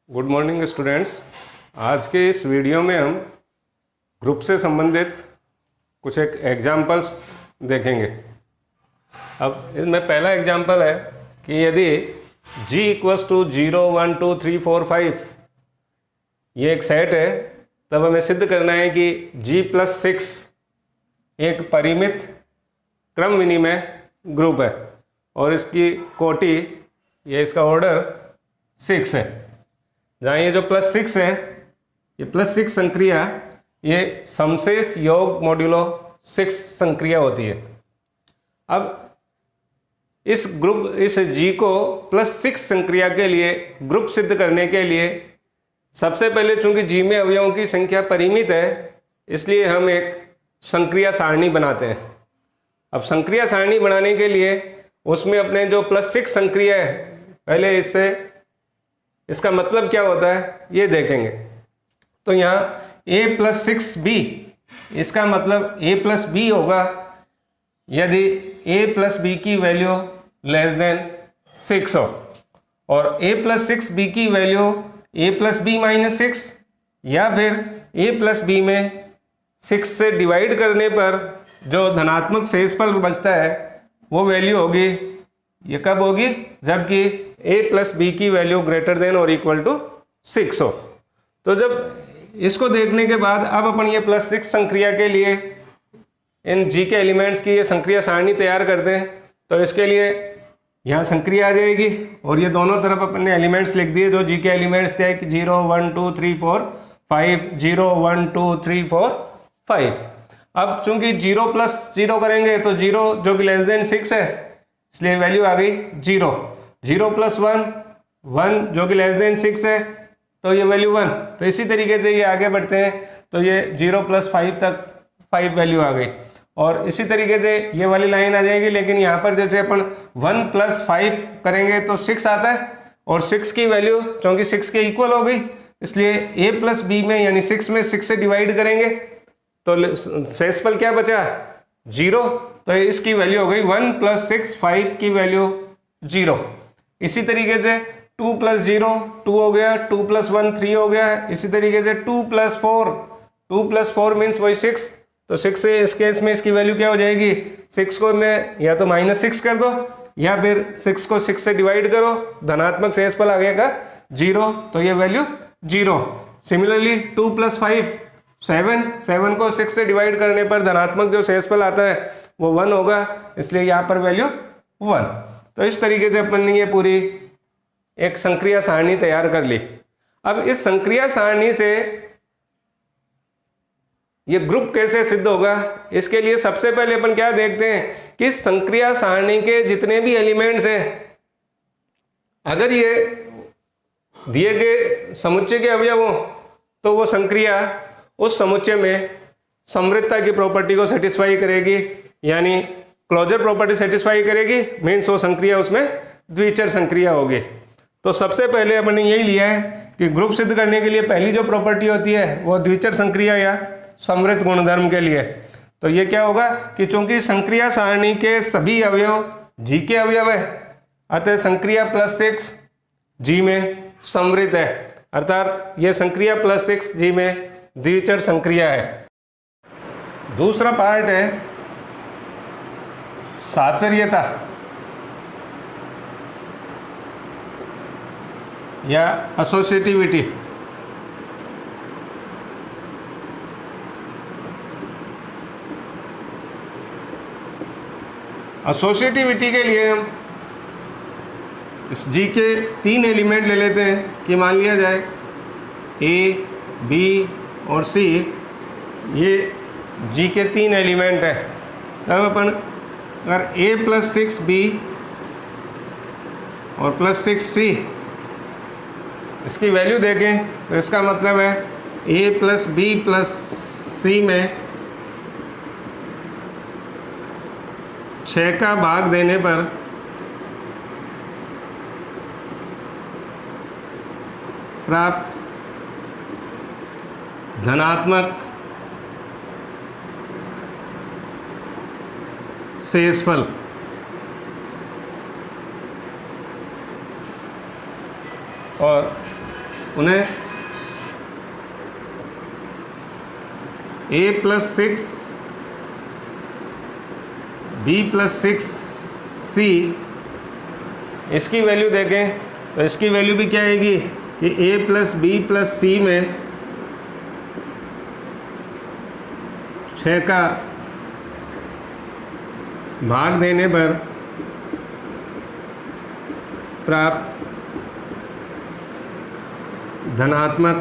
Good morning students. आज के इस वीडियो में हम ग्रुप से संबंधित कुछ एक एग्जाम्पल्स देखेंगे। अब इसमें पहला एग्जाम्पल है कि यदि g इक्वल्स टू 0 1 2 3 4 5 ये एक सेट है, तब हमें सिद्ध करना है कि g+6 एक परिमित क्रम विनिमय ग्रुप है और इसकी कोटि या इसका ऑर्डर 6 है। जहाँ ये जो +6 है, ये +6 संक्रिया ये समशेष योग मॉड्यूलो 6 संक्रिया होती है। अब इस g को +6 संक्रिया के लिए ग्रुप सिद्ध करने के लिए सबसे पहले चूंकि g में अवयवों की संख्या परिमित है, इसलिए हम एक संक्रिया सारणी बनाते हैं। अब संक्रिया सारणी बनाने के लिए उसमें अपने जो +6 संक्रिया है, पहले इसका मतलब क्या होता है ये देखेंगे। तो यहाँ a+6b, इसका मतलब a+b होगा यदि a+b की वैल्यू <6 हो, और a+6b की वैल्यू a+b-6 या फिर a+b में 6 से डिवाइड करने पर जो धनात्मक शेषफल बचता है वो वैल्यू होगी, ये कब होगी, जबकि a+b की वैल्यू >= 6 हो। तो जब इसको देखने के बाद अब अपन ये +6 संक्रिया के लिए इन g के एलिमेंट्स की ये संक्रिया सारणी तैयार करते हैं। तो इसके लिए यहाँ संक्रिया आ जाएगी और ये दोनों तरफ अपन ने एलिमेंट्स लिख दिए जो g के एलिमेंट्स थे कि 0 1 2 3 4 5 0 1 2 3 4 5। अब चूंकि 0+0 करेंगे तो 0 जो कि <6 है, इसलिए वैल्यू आ गई 0। 0+1 1 जो कि <6 है, तो ये वैल्यू 1। तो इसी तरीके से ये आगे बढ़ते हैं तो ये 0+5 तक 5 वैल्यू आ गई, और इसी तरीके से ये वाली लाइन आ जाएगी। लेकिन यहाँ पर जैसे अपन 1+5 करेंगे तो 6 आता है, और 6 की वैल्यू चूंकि 6 के इक्वल हो गई, इसलिए a+b में यानी 6 में 6 से डिवाइड करेंगे तो शेषफल क्या बचा, 0। तो इसकी वैल्यू हो गई 1+6 5 की वैल्यू 0। इसी तरीके से 2+0 2 हो गया, 2+1 3 हो गया। इसी तरीके से 2+4 मीन्स वही 6। तो 6 से इस केस में इसकी वैल्यू क्या हो जाएगी, 6 को में या तो -6 कर दो या फिर 6 को 6 से डिवाइड करो, धनात्मक शेषफल आ गया 0, तो ये वैल्यू 0। सिमिलरली 2+5 7 को 6 से डिवाइड करने पर धनात्मक जो शेषफल आता है वो 1 होगा, इसलिए यहाँ पर वैल्यू 1। तो इस तरीके से अपन ने ये पूरी एक संक्रिया सारणी तैयार कर ली। अब इस संक्रिया सारणी से ये ग्रुप कैसे सिद्ध होगा, इसके लिए सबसे पहले अपन क्या देखते हैं कि संक्रिया सारणी के जितने भी एलिमेंट्स हैं, अगर ये दिए गए समुच्चय के अवयव हो तो वो संक्रिया उस समुच्चय में समृद्धता की प्रॉपर्टी को सेटिस्फाई करेगी, यानी क्लोजर प्रॉपर्टी सेटिस्फाई करेगी, मीन्स वो संक्रिया उसमें द्विचर संक्रिया होगी। तो सबसे पहले अपन ने यही लिया है कि ग्रुप सिद्ध करने के लिए पहली जो प्रॉपर्टी होती है वो द्विचर संक्रिया या समृद्ध गुणधर्म के लिए। तो ये क्या होगा कि चूंकि संक्रिया सारणी के सभी अवयव g के अवयव है, अतः संक्रिया +6 g में समृद्ध है, अर्थात ये संक्रिया +6 g में द्विचर संक्रिया है। दूसरा पार्ट है साचर्यता या एसोसिएटिविटी। एसोसिएटिविटी के लिए हम इस g के 3 एलिमेंट ले लेते हैं कि मान लिया जाए a, b और c, ये g के 3 एलिमेंट है। तब अपन अगर a+6b और +6c इसकी वैल्यू देखें तो इसका मतलब है a+b+c में 6 का भाग देने पर प्राप्त धनात्मक शेषफल और उन्हें a + 6 b + 6 c इसकी वैल्यू देखें तो इसकी वैल्यू भी क्या आएगी कि a + b + c में 6 का भाग देने पर प्राप्त धनात्मक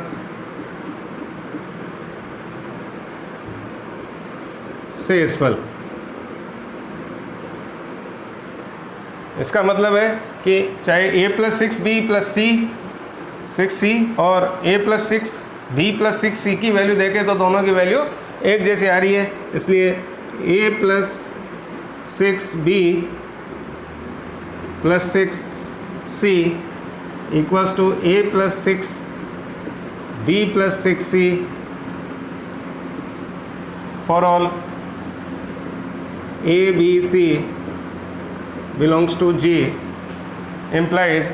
शेषफल। इसका मतलब है कि चाहे a + 6 b + c 6c और a + 6 b + 6c की वैल्यू देखें तो दोनों की वैल्यू एक जैसी आ रही है, इसलिए a + 6b + 6c = a + 6 b + 6c for all a b c belongs to G implies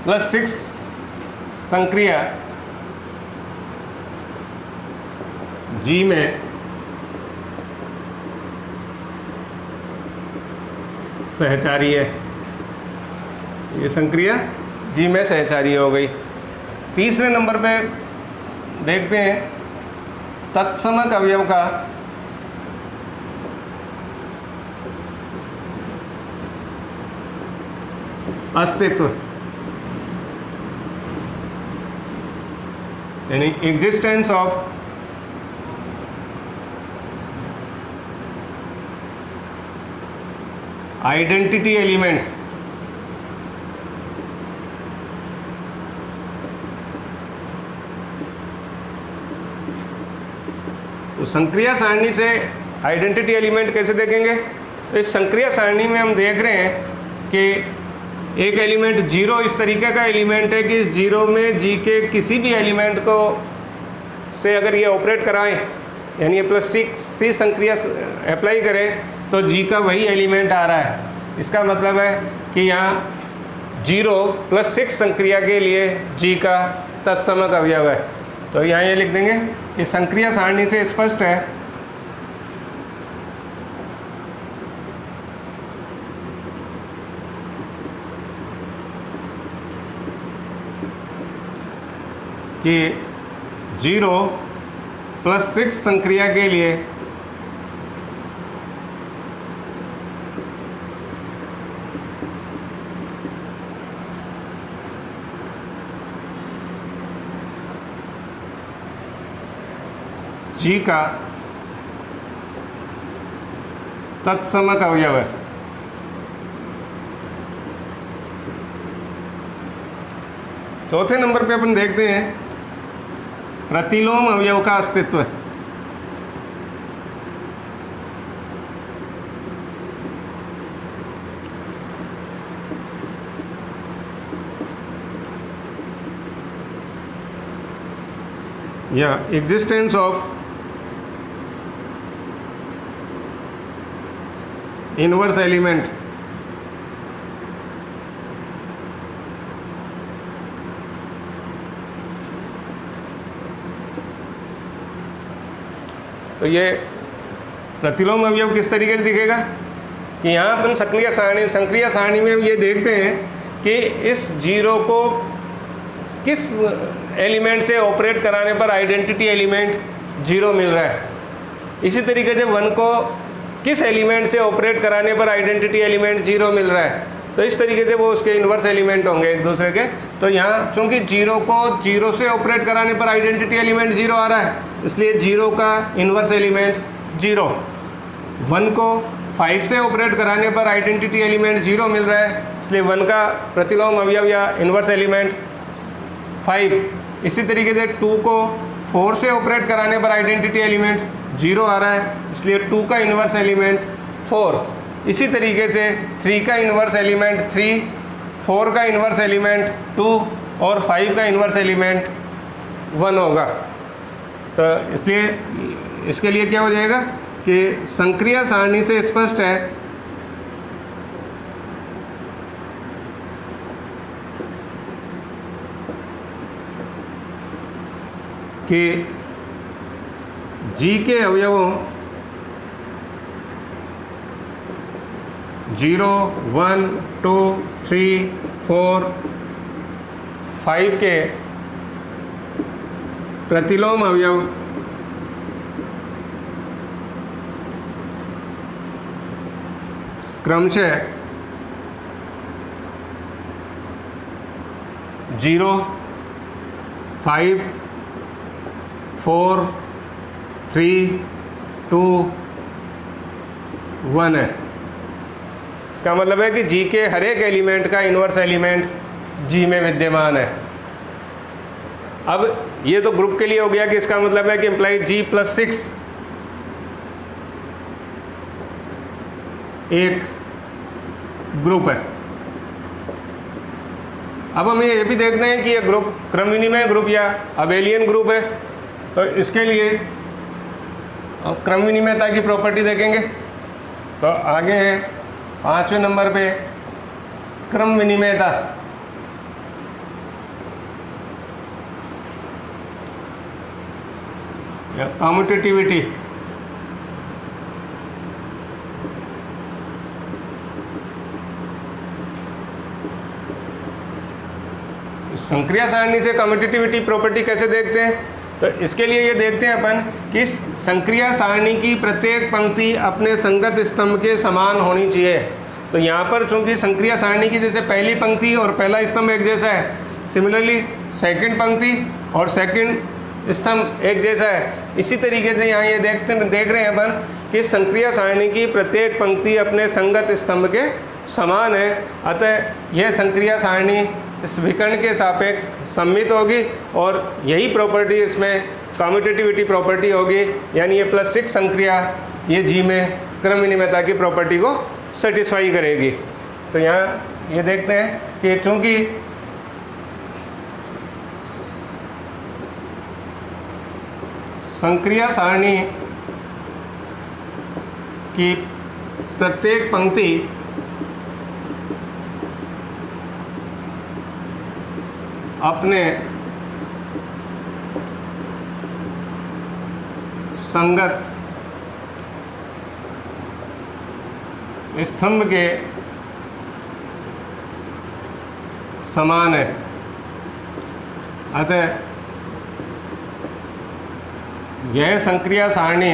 +6 संक्रिया G में सहचारी है। ये संक्रिया G में सहचारी हो गई। तीसरे नंबर पे देखते हैं तत्समक अवयव का अस्तित्व, यानी एग्जिस्टेंस ऑफ आइडेंटिटी एलिमेंट। तो संक्रिया सारणी से आइडेंटिटी एलिमेंट कैसे देखेंगे? तो इस संक्रिया सारणी में हम देख रहे हैं कि एक एलिमेंट जीरो इस तरीके का एलिमेंट है कि इस जीरो में जी के किसी भी एलिमेंट को से अगर ये ऑपरेट कराएं, यानी ये +6 संक्रिया अप्लाई करें तो जी का वही एलिमेंट आ रहा है। इसका मतलब है कि यहाँ 0 + 6 संक्रिया के लिए जी का तत्समक अवयव है। तो यहाँ ये लिख देंगे कि संक्रिया सारणी से स्पष्ट है कि 0 + 6 संक्रिया के लिए जी का तत्समक अवयव है। चौथे नंबर पे अपन देखते हैं प्रतिलोम अवयव का अस्तित्व है। या एग्जिस्टेंस ऑफ इनवर्स एलिमेंट। तो ये प्रतिलोम अवयव किस तरीके से दिखेगा कि यहाँ अपन संक्रिया सारणी में ये देखते हैं कि इस जीरो को किस एलिमेंट से ऑपरेट कराने पर आइडेंटिटी एलिमेंट 0 मिल रहा है। इसी तरीके से 1 को किस एलिमेंट से ऑपरेट कराने पर आइडेंटिटी एलिमेंट 0 मिल रहा है। तो इस तरीके से वो उसके इन्वर्स एलिमेंट होंगे एक दूसरे के। तो यहाँ चूँकि 0 को 0 से ऑपरेट कराने पर आइडेंटिटी एलिमेंट 0 आ रहा है, इसलिए 0 का इन्वर्स एलिमेंट 0। 1 को 5 से ऑपरेट कराने पर आइडेंटिटी एलिमेंट 0 मिल रहा है, इसलिए 1 का प्रतिलोम अवयव या इन्वर्स एलिमेंट 5। इसी तरीके से 2 को 4 से ऑपरेट कराने पर आइडेंटिटी एलिमेंट 0 आ रहा है, इसलिए 2 का इन्वर्स एलिमेंट 4। इसी तरीके से 3 का इन्वर्स एलिमेंट 3, 4 का इन्वर्स एलिमेंट 2 और 5 का इन्वर्स एलिमेंट 1 होगा। तो इसलिए इसके लिए क्या हो जाएगा कि संक्रिया सारणी से स्पष्ट है कि G के अवयवों 0, 1, 2, 3, 4, 5 के प्रतिलोम अवयव क्रमशः 0, 5, 4, 3, 2, 1 है। इसका मतलब है कि G के हर एक एलिमेंट का इन्वर्स एलिमेंट G में विद्यमान है। अब ये तो ग्रुप के लिए हो गया कि इसका मतलब है कि इम्प्लाई G+6 एक ग्रुप है। अब हमें ये भी देखना है कि ये ग्रुप क्रम विनिमय ग्रुप या अबेलियन ग्रुप है। तो इसके लिए क्रम विनिमयता की प्रॉपर्टी देखेंगे। तो आगे है 5वें नंबर पे क्रम विनिमयता। या कम्यूटेटिविटी। संक्रिया सारणी से कम्यूटेटिविटी प्रॉपर्टी कैसे देखते हैं? तो इसके लिए ये देखते हैं अपन कि संक्रिया सारणी की प्रत्येक पंक्ति अपने संगत स्तंभ के समान होनी चाहिए। तो यहाँ पर चूंकि संक्रिया सारणी की जैसे पहली पंक्ति और पहला स्तंभ एक जैसा है, सिमिलरली सेकंड पंक्ति और सेकंड स्तंभ एक जैसा है। इसी तरीके से यहाँ ये देख रहे हैं अपन कि संक्रिया सारणी की प्रत्येक पंक्ति अपने संगत स्तंभ के समान है। अतः यह संक्रिया सारणी इस विकर्ण के सापेक्ष सममित होगी और यही प्रॉपर्टी इसमें कम्यूटेटिविटी प्रॉपर्टी होगी, यानी ये +6 संक्रिया ये G में क्रम विनिमयता की प्रॉपर्टी को सेटिस्फाई करेगी। तो यहाँ ये देखते हैं कि चूँकि संक्रिया सारणी की प्रत्येक पंक्ति अपने संगत स्तंभ के समान है। अतः यह संक्रिया सारणी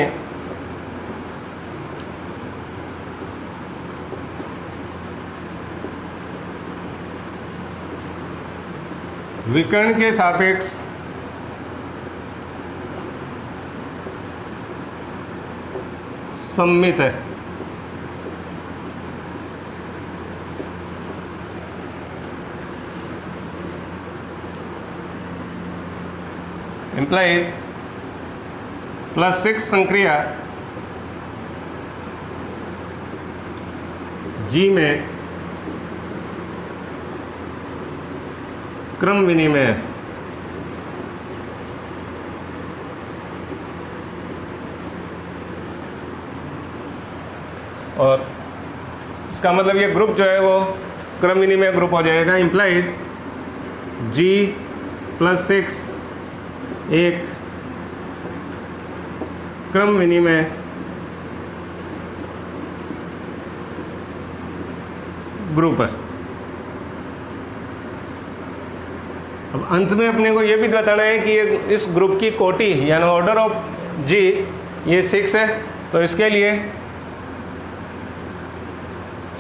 विकर्ण के सापेक्ष सममित है। implies +6 संक्रिया G में क्रम विनिमय है। और इसका मतलब ये ग्रुप जो है वो क्रम विनिमय ग्रुप हो जाएगा। इम्प्लाइज G+6 एक क्रम विनिमय ग्रुप है। अब अंत में अपने को ये भी बताना है कि ये इस ग्रुप की कोटि यानी ऑर्डर ऑफ G ये 6 है। तो इसके लिए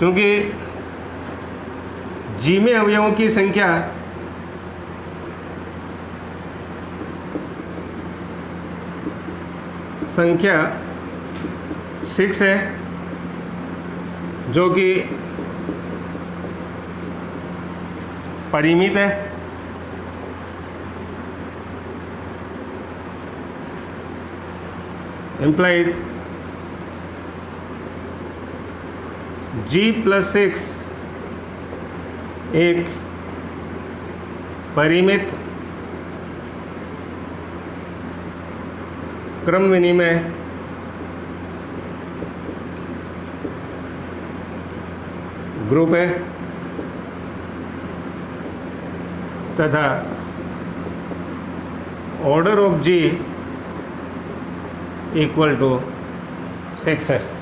चूँकि G में अवयवों की संख्या संख्या 6 है, जो कि परिमित है। implies G+6 एक परिमित क्रम विनिमय ग्रुप है तथा order of G equal to 6 है।